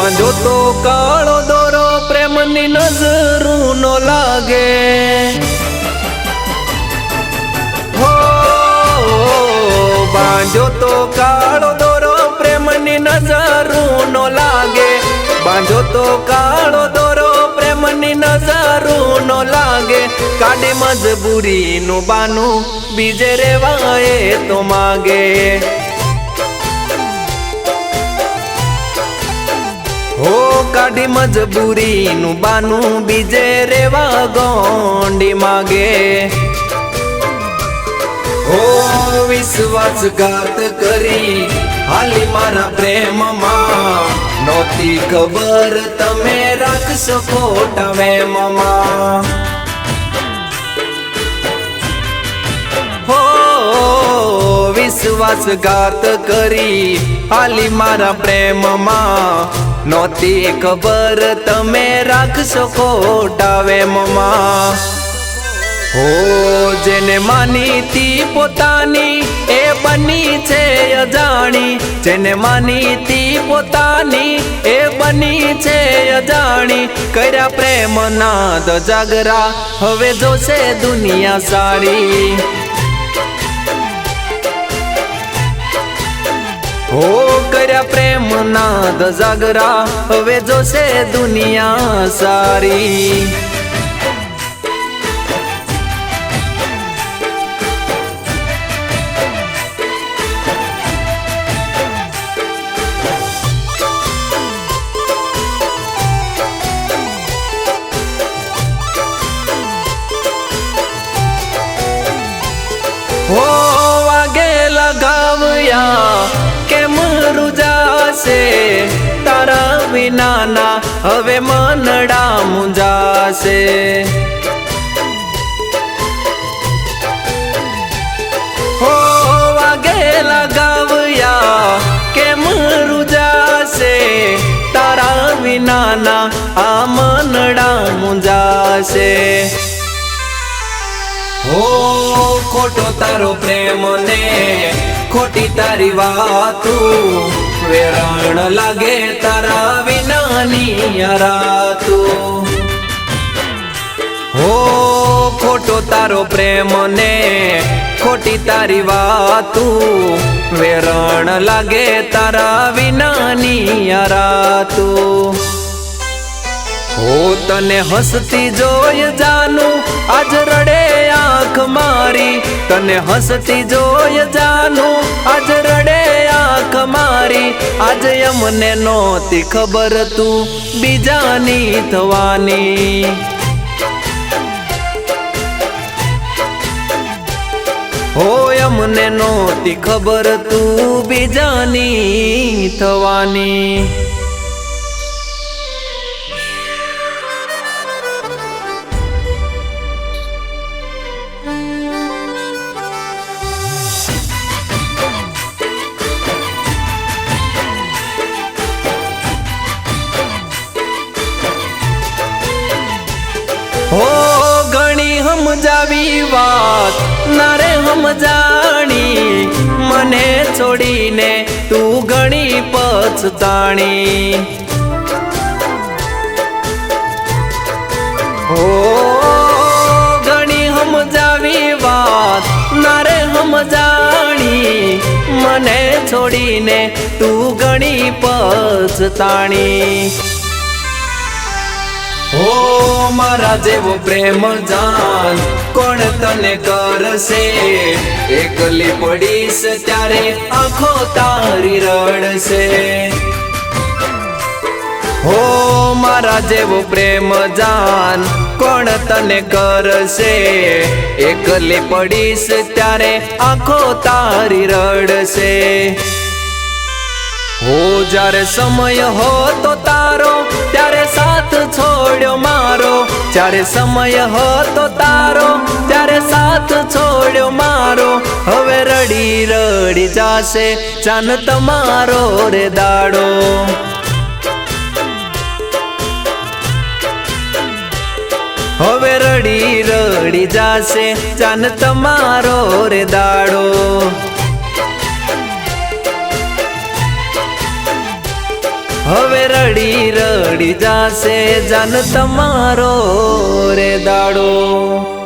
બાંધો તો કાળો દોરો પ્રેમની નજરું નો લાગે હો બાંધો તો કાળો દોરો પ્રેમની નજરું નો લાગે બાંધો તો કાળો દોરો પ્રેમની નજરું નો લાગે કાઢે મજબૂરીનું બાનું બીજે રેવાય તો માગે હો કાઢી મજબૂરીનું બાનું બીજે રેવા ગોંડી માગે હો વિશ્વાસઘાત કરી હાલી મારા પ્રેમમાં નહોતી ખબર તમે રાખશો ખોટા વેમમાં હો વિશ્વાસઘાત કરી હાલી મારા પ્રેમમાં નહોતી ખબર તમે રાખશો ખોટા વેમમાં હો જેને માનીતી પોતાની એ બની છે અજાણી જેને માનીતી પોતાની એ બની છે અજાણી કર્યા પ્રેમના દ જાગરા હવે જોશે દુનિયા સારી હો કર્યા પ્રેમના દ જાગરા હવે જોશે દુનિયા સારી હો વાગે લગાવ્યા કેમ રૂજાશે તારા વિનાના હવે મનડા મુંજાશે હો વાગે લગાવ્યા કેમ રૂજાશે તારા વિનાના આ મનડા મુંજાશે હો ખોટો તારો પ્રેમ ને ખોટી તારી વાતું વેરાણ લાગે તારા વિનાની રાતું હો ખોટો તારો પ્રેમ ને ખોટી તારી વાતું વેરાણ લાગે તારા વિનાની રાતું હો તને હસતી જોઈ જાનું આજ રડે આંખ મારી તને હસતી જોઈ જાનું આજ રડે આંખ મારી આજ અમને નહોતી ખબર તું બીજાની થવાની હો અમને નહોતી ખબર તું બીજાની થવાની હો ઘણી સમજાવી વાત નારે સમજાણી મને છોડીને તું ઘણી પછતાણી હો ઘણી સમજાવી વાત નારે સમજાણી મને છોડીને તું ઘણી પછતાણી હો મારા જેવો પ્રેમ જાન કોણ તને કરશે એકલી પડીશ ત્યારે આંખો તારી રડશે હો મારા જેવો પ્રેમ જાન કોણ તને કરશે એકલી પડીશ ત્યારે આંખો તારી રડશે હો જ્યારે સમય હો તો તારો ત્યારે સાથ છોડ્યો મારો જ્યારે સમય હો તો તારો ત્યારે સાથ છોડ્યો મારો હવે રડી રડી જાશે ચાન તમારો રે દાડો હવે રડી રડી જાશે ચાન તમારો રે દાડો હવે રડી ચડી જાશે જાન તમારો રે દાડો।